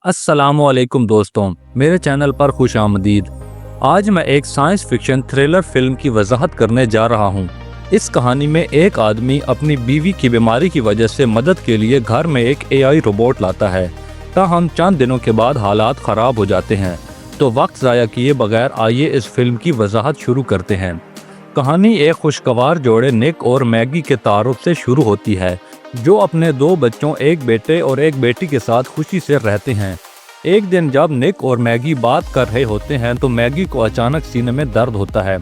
अस्सलामुअलैकुम दोस्तों, मेरे चैनल पर खुश आमदीद। आज मैं एक साइंस फिक्शन थ्रिलर फिल्म की वजाहत करने जा रहा हूँ। इस कहानी में एक आदमी अपनी बीवी की बीमारी की वजह से मदद के लिए घर में एक एआई रोबोट लाता है। ताहम चंद दिनों के बाद हालात ख़राब हो जाते हैं। तो वक्त ज़ाया किए बगैर आइए इस फिल्म की वजाहत शुरू करते हैं। कहानी एक खुशगवार जोड़े निक और मैगी के तारुफ से शुरू होती है, जो अपने दो बच्चों, एक बेटे और एक बेटी के साथ खुशी से रहते हैं। एक दिन जब निक और मैगी बात कर रहे होते हैं तो मैगी को अचानक सीने में दर्द होता है।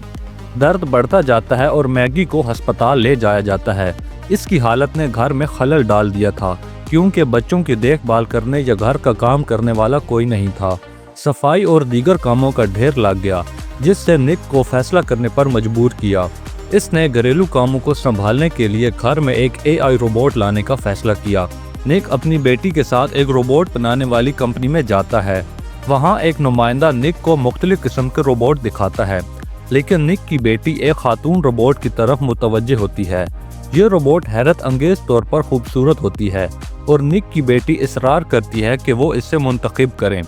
दर्द बढ़ता जाता है और मैगी को अस्पताल ले जाया जाता है। इसकी हालत ने घर में खलल डाल दिया था, क्योंकि बच्चों की देखभाल करने या घर का काम करने वाला कोई नहीं था। सफाई और दीगर कामों का ढेर लग गया, जिससे निक को फैसला करने पर मजबूर किया। इसने घरेलू कामों को संभालने के लिए घर में एक एआई रोबोट लाने का फैसला किया। निक अपनी बेटी के साथ एक रोबोट बनाने वाली कंपनी में जाता है। वहाँ एक नुमाइंदा निक को मुख्तलिफ किस्म के रोबोट दिखाता है, लेकिन निक की बेटी एक खातून रोबोट की तरफ मुतवज्जे होती है। ये रोबोट हैरत अंगेज तौर पर खूबसूरत होती है और निक की बेटी इसरार करती है कि वो इसे मुंतखब करें।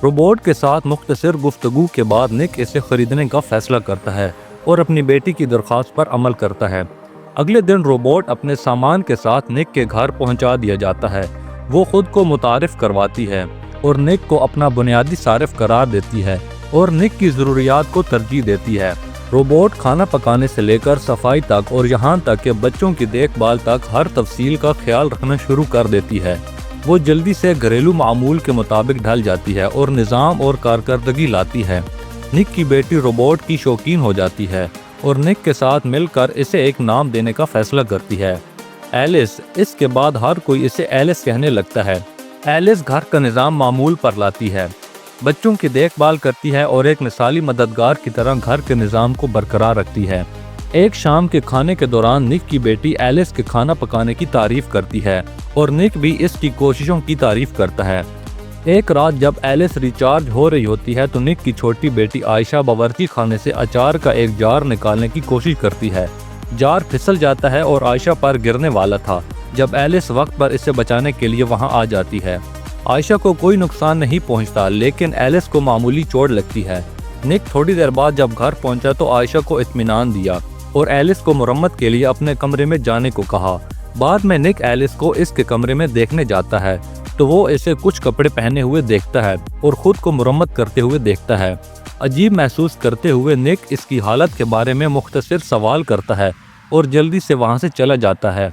रोबोट के साथ मुख्तसर गुफ्तगू के बाद निक इसे खरीदने का फैसला करता है और अपनी बेटी की दरख्वास्त पर अमल करता है। अगले दिन रोबोट अपने सामान के साथ निक के घर पहुंचा दिया जाता है। वो खुद को मुतारिफ करवाती है और निक को अपना बुनियादी सारिफ करार देती है और निक की ज़रूरियात को तरजीह देती है। रोबोट खाना पकाने से लेकर सफाई तक और यहाँ तक कि बच्चों की देखभाल तक हर तफसील का ख्याल रखना शुरू कर देती है। वो जल्दी से घरेलू मामूल के मुताबिक ढल जाती है और निज़ाम और कारकर्दगी लाती है। निक की बेटी रोबोट की शौकीन हो जाती है और निक के साथ मिलकर इसे एक नाम देने का फैसला करती है, एलिस। इसके बाद हर कोई इसे एलिस कहने लगता है। एलिस घर का निज़ाम मामूल पर लाती है, बच्चों की देखभाल करती है और एक मिसाली मददगार की तरह घर के निज़ाम को बरकरार रखती है। एक शाम के खाने के दौरान निक की बेटी एलिस के खाना पकाने की तारीफ करती है और निक भी इसकी कोशिशों की तारीफ करता है। एक रात जब एलिस रिचार्ज हो रही होती है तो निक की छोटी बेटी आयशा बावर्ची खाने से अचार का एक जार निकालने की कोशिश करती है। जार फिसल जाता है और आयशा पर गिरने वाला था जब एलिस वक्त पर इसे बचाने के लिए वहां आ जाती है। आयशा को कोई नुकसान नहीं पहुंचता, लेकिन एलिस को मामूली चोट लगती है। निक थोड़ी देर बाद जब घर पहुंचा तो आयशा को इत्मीनान दिया और एलिस को मुरम्मत के लिए अपने कमरे में जाने को कहा। बाद में निक एलिस को इसके कमरे में देखने जाता है तो वो इसे कुछ कपड़े पहने हुए देखता है और खुद को मुरम्मत करते हुए देखता है। अजीब महसूस करते हुए निक इसकी हालत के बारे में मुख्तसर सवाल करता है और जल्दी से वहां से चला जाता है।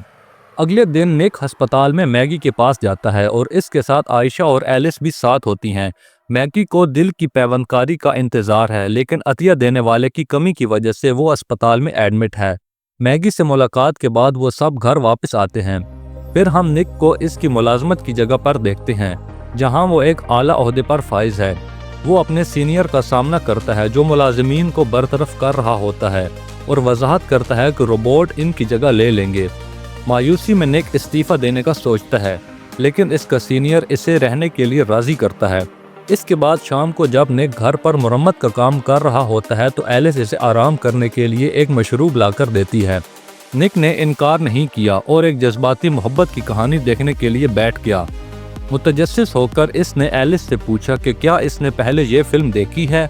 अगले दिन निक अस्पताल में मैगी के पास जाता है और इसके साथ आयशा और एलिस भी साथ होती हैं। मैगी को दिल की पैवंदकारी का इंतजार है, लेकिन अतिया देने वाले की कमी की वजह से वो अस्पताल में एडमिट है। मैगी से मुलाकात के बाद वो सब घर वापस आते हैं। फिर हम निक को इसकी मुलाजमत की जगह पर देखते हैं, जहां वो एक आला ओहदे पर फाइज है। वो अपने सीनियर का सामना करता है जो मुलाजिमीन को बरतरफ कर रहा होता है और वजाहत करता है कि रोबोट इनकी जगह ले लेंगे। मायूसी में निक इस्तीफा देने का सोचता है, लेकिन इसका सीनियर इसे रहने के लिए राजी करता है। इसके बाद शाम को जब निक घर पर मुरम्मत का काम कर रहा होता है तो एलिस इसे आराम करने के लिए एक मशरूब लाकर देती है। निक ने इनकार नहीं किया और एक जज्बाती मोहब्बत की कहानी देखने के लिए बैठ गया। मुतजस्सिस होकर इसने एलिस से पूछा कि क्या इसने पहले ये फिल्म देखी है।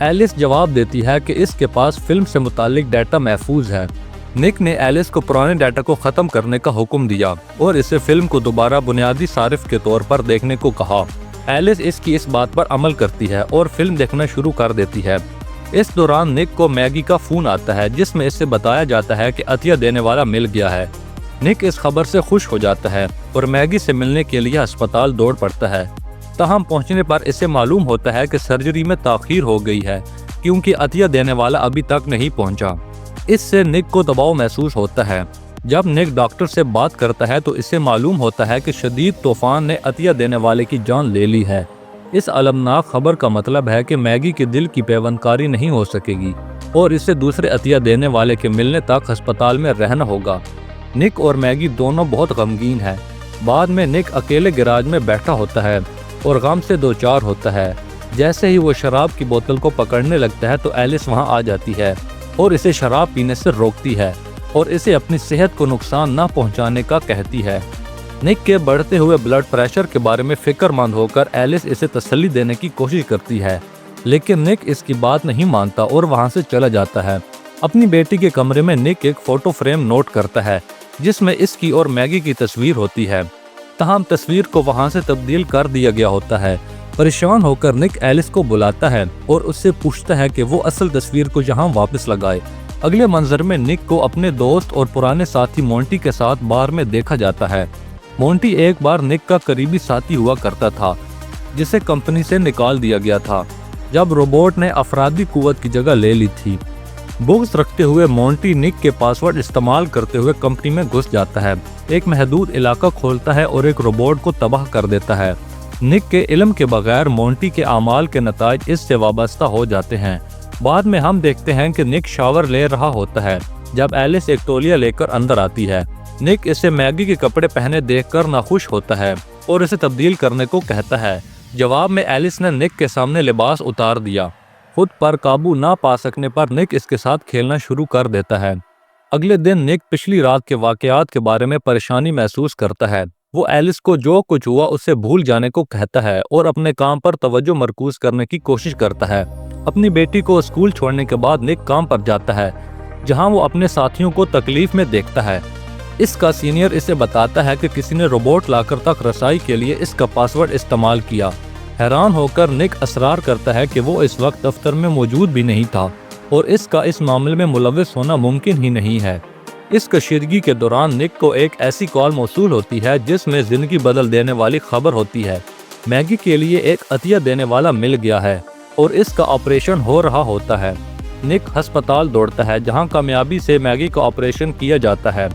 एलिस जवाब देती है कि इसके पास फिल्म से मुतालिक डाटा महफूज है। निक ने एलिस को पुराने डाटा को ख़त्म करने का हुक्म दिया और इसे फिल्म को दोबारा बुनियादी सारिफ के तौर पर देखने को कहा। एलिस इसकी इस बात पर अमल करती है और फिल्म देखना शुरू कर देती है। इस दौरान निक को मैगी का फ़ोन आता है, जिसमें इससे बताया जाता है कि अतिया देने वाला मिल गया है। निक इस खबर से खुश हो जाता है और मैगी से मिलने के लिए अस्पताल दौड़ पड़ता है। तहम पहुंचने पर इसे मालूम होता है कि सर्जरी में ताख़ीर हो गई है, क्योंकि अतिया देने वाला अभी तक नहीं पहुंचा। इससे निक को दबाव महसूस होता है। जब निक डॉक्टर से बात करता है तो इसे मालूम होता है कि शदीद तूफान ने अतिया देने वाले की जान ले ली है। इस अलमनाक खबर का मतलब है कि मैगी के दिल की पैवंदकारी नहीं हो सकेगी और इसे दूसरे अतिया देने वाले के मिलने तक अस्पताल में रहना होगा। निक और मैगी दोनों बहुत गमगीन हैं। बाद में निक अकेले गैराज में बैठा होता है और गम से दो चार होता है। जैसे ही वो शराब की बोतल को पकड़ने लगता है तो एलिस वहाँ आ जाती है और इसे शराब पीने से रोकती है और इसे अपनी सेहत को नुकसान न पहुँचाने का कहती है। निक के बढ़ते हुए ब्लड प्रेशर के बारे में फिक्रमंद होकर एलिस इसे तसल्ली देने की कोशिश करती है, लेकिन निक इसकी बात नहीं मानता और वहां से चला जाता है। अपनी बेटी के कमरे में निक एक फोटो फ्रेम नोट करता है जिसमें इसकी और मैगी की तस्वीर होती है। तमाम तस्वीर को वहां से तब्दील कर दिया गया होता है। परेशान होकर निक एलिस को बुलाता है और उससे पूछता है कि वो असल तस्वीर को यहाँ वापस लगाए। अगले मंजर में निक को अपने दोस्त और पुराने साथी मोंटी के साथ बार में देखा जाता है। मोंटी एक बार निक का करीबी साथी हुआ करता था जिसे कंपनी से निकाल दिया गया था जब रोबोट ने अफरादी कुव्वत की जगह ले ली थी। बुग्स रखते हुए मोंटी निक के पासवर्ड इस्तेमाल करते हुए कंपनी में घुस जाता है, एक महदूद इलाका खोलता है और एक रोबोट को तबाह कर देता है। निक के इल्म के बगैर मोंटी के अमाल के नताज इससे वाबस्ता हो जाते हैं। बाद में हम देखते हैं कि निक शावर ले रहा होता है जब एलिस एक तौलिया लेकर अंदर आती है। निक इसे मैगी के कपड़े पहने देखकर नाखुश होता है और इसे तब्दील करने को कहता है। जवाब में एलिस ने निक के सामने लिबास उतार दिया। खुद पर काबू ना पा सकने पर निक इसके साथ खेलना शुरू कर देता है। अगले दिन निक पिछली रात के वाकयात के बारे में परेशानी महसूस करता है। वो एलिस को जो कुछ हुआ उसे भूल जाने को कहता है और अपने काम पर तवज्जो मरकूज करने की कोशिश करता है। अपनी बेटी को स्कूल छोड़ने के बाद निक काम पर जाता है जहां वो अपने साथियों को तकलीफ में देखता है। इसका सीनियर इसे बताता है कि किसी ने रोबोट लाकर तक रसाई के लिए इसका पासवर्ड इस्तेमाल किया। हैरान होकर निक असरार करता है कि वो इस वक्त दफ्तर में मौजूद भी नहीं था और इसका इस मामले में मुलव्विस होना मुमकिन ही नहीं है। इस कशीदगी के दौरान निक को एक ऐसी कॉल मौसूल होती है जिसमें जिंदगी बदल देने वाली खबर होती है। मैगी के लिए एक अतिया देने वाला मिल गया है और इसका ऑपरेशन हो रहा होता है। निक अस्पताल दौड़ता है जहां कामयाबी से मैगी का ऑपरेशन किया जाता है।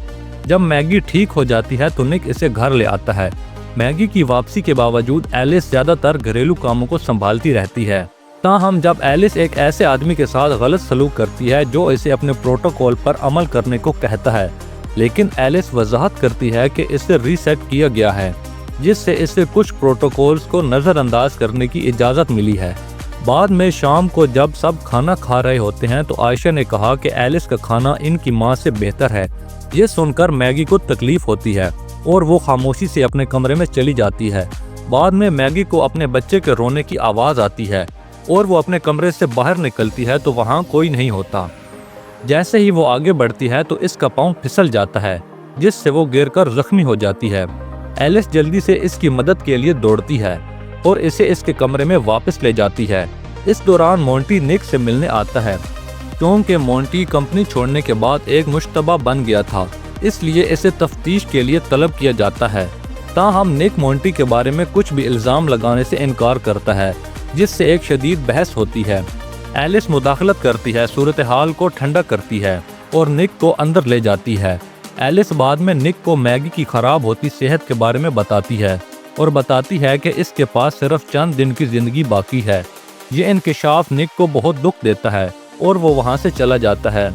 जब मैगी ठीक हो जाती है तो निक इसे घर ले आता है। मैगी की वापसी के बावजूद एलिस ज्यादातर घरेलू कामों को संभालती रहती है। ताहम जब एलिस एक ऐसे आदमी के साथ गलत सलूक करती है जो इसे अपने प्रोटोकॉल पर अमल करने को कहता है, लेकिन एलिस वजाहत करती है कि इसे रीसेट किया गया है जिससे इसे कुछ प्रोटोकॉल्स को नज़रअंदाज करने की इजाज़त मिली है। बाद में शाम को जब सब खाना खा रहे होते हैं तो आयशा ने कहा कि एलिस का खाना इनकी माँ से बेहतर है। ये सुनकर मैगी को तकलीफ होती है और वो खामोशी से अपने कमरे में चली जाती है। बाद में मैगी को अपने बच्चे के रोने की आवाज़ आती है और वो अपने कमरे से बाहर निकलती है तो वहाँ कोई नहीं होता। जैसे ही वो आगे बढ़ती है तो इसका पाँव फिसल जाता है जिससे वो गिरकर जख्मी हो जाती है। एलिस जल्दी से इसकी मदद के लिए दौड़ती है और इसे इसके कमरे में वापस ले जाती है। इस दौरान मोंटी निक से मिलने आता है क्योंकि मोंटी कंपनी छोड़ने के बाद एक मुश्तबा बन गया था, इसलिए इसे तफ्तीश के लिए तलब किया जाता है। ताहम निक मोंटी के बारे में कुछ भी इल्ज़ाम लगाने से इनकार करता है जिससे एक शदीद बहस होती है। एलिस मुदाखलत करती है, सूरत हाल को ठंडा करती है और निक को अंदर ले जाती है। एलिस बाद में निक को मैगी की खराब होती सेहत के बारे में बताती है और बताती है कि इसके पास सिर्फ चंद दिन की जिंदगी बाकी है। ये इंकिशाफ निक को बहुत दुख देता है और वो वहाँ से चला जाता है।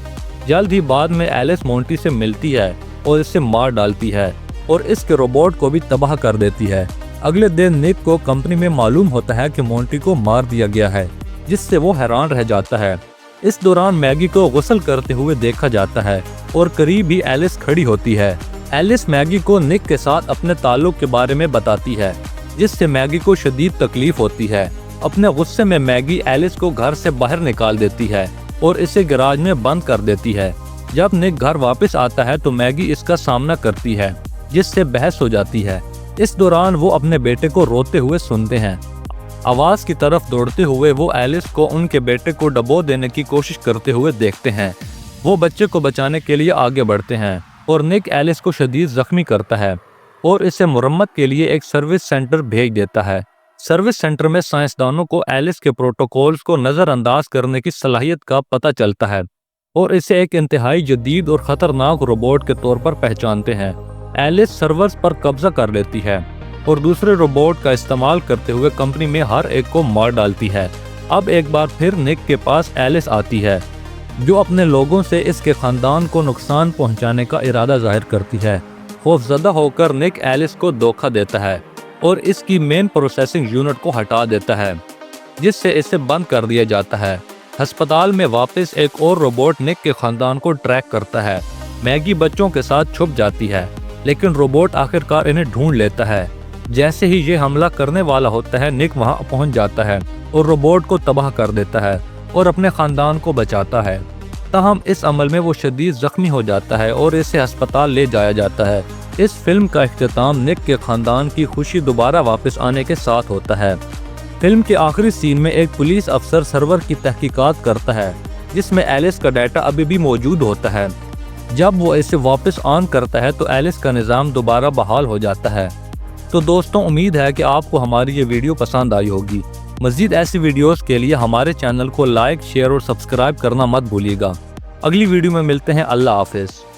जल्द ही बाद में एलिस मोंटी से मिलती है और इसे मार डालती है और इसके रोबोट को भी तबाह कर देती है। अगले दिन निक को कंपनी में मालूम होता है कि मोंटी को मार दिया गया है जिससे वो हैरान रह जाता है। इस दौरान मैगी को गुस्ल करते हुए देखा जाता है और करीब ही एलिस खड़ी होती है। एलिस मैगी को निक के साथ अपने ताल्लुक के बारे में बताती है जिससे मैगी को शदीद तकलीफ होती है। अपने गुस्से में मैगी एलिस को घर से बाहर निकाल देती है और इसे गैराज में बंद कर देती है। जब निक घर वापस आता है तो मैगी इसका सामना करती है जिससे बहस हो जाती है। इस दौरान वो अपने बेटे को रोते हुए सुनते हैं। आवाज़ की तरफ दौड़ते हुए वो एलिस को उनके बेटे को डबो देने की कोशिश करते हुए देखते हैं। वो बच्चे को बचाने के लिए आगे बढ़ते हैं और निक एलिस को शदीद जख्मी करता है और इसे मुरम्मत के लिए एक सर्विस सेंटर भेज देता है। सर्विस सेंटर में साइंसदानों को एलिस के प्रोटोकॉल्स को नज़रअंदाज करने की सलाहियत का पता चलता है और इसे एक इंतहाई जदीद और ख़तरनाक रोबोट के तौर पर पहचानते हैं। एलिस सर्वर्स पर कब्जा कर लेती है और दूसरे रोबोट का इस्तेमाल करते हुए कंपनी में हर एक को मार डालती है। अब एक बार फिर निक के पास एलिस आती है जो अपने लोगों से इसके ख़ानदान को नुकसान पहुंचाने का इरादा जाहिर करती है। खौफजदा होकर निक एलिस को धोखा देता है और इसकी मेन प्रोसेसिंग यूनिट को हटा देता है जिससे इसे बंद कर दिया जाता है। अस्पताल में वापस एक और रोबोट निक के ख़ानदान को ट्रैक करता है। मैगी बच्चों के साथ छुप जाती है لیکن روبوٹ آخرکار انہیں ڈھونڈ لیتا ہے۔ جیسے ہی یہ حملہ کرنے والا ہوتا ہے، نک وہاں پہنچ جاتا ہے اور روبوٹ کو تباہ کر دیتا ہے اور اپنے خاندان کو بچاتا ہے۔ تاہم اس عمل میں وہ شدید زخمی ہو جاتا ہے اور اسے ہسپتال لے جایا جاتا ہے۔ اس فلم کا اختتام نک کے خاندان کی خوشی دوبارہ واپس آنے کے ساتھ ہوتا ہے۔ فلم کے آخری سین میں ایک پولیس افسر سرور کی تحقیقات کرتا ہے جس میں ایلس کا ڈیٹا ابھی بھی موجود ہوتا ہے۔ جب وہ اسے واپس آن کرتا ہے تو ایلس کا نظام دوبارہ بحال ہو جاتا ہے۔ تو دوستوں، امید ہے کہ آپ کو ہماری یہ ویڈیو پسند آئی ہوگی۔ مزید ایسی ویڈیوز کے لیے ہمارے چینل کو لائک، شیئر اور سبسکرائب کرنا مت بھولیے گا۔ اگلی ویڈیو میں ملتے ہیں۔ اللہ حافظ۔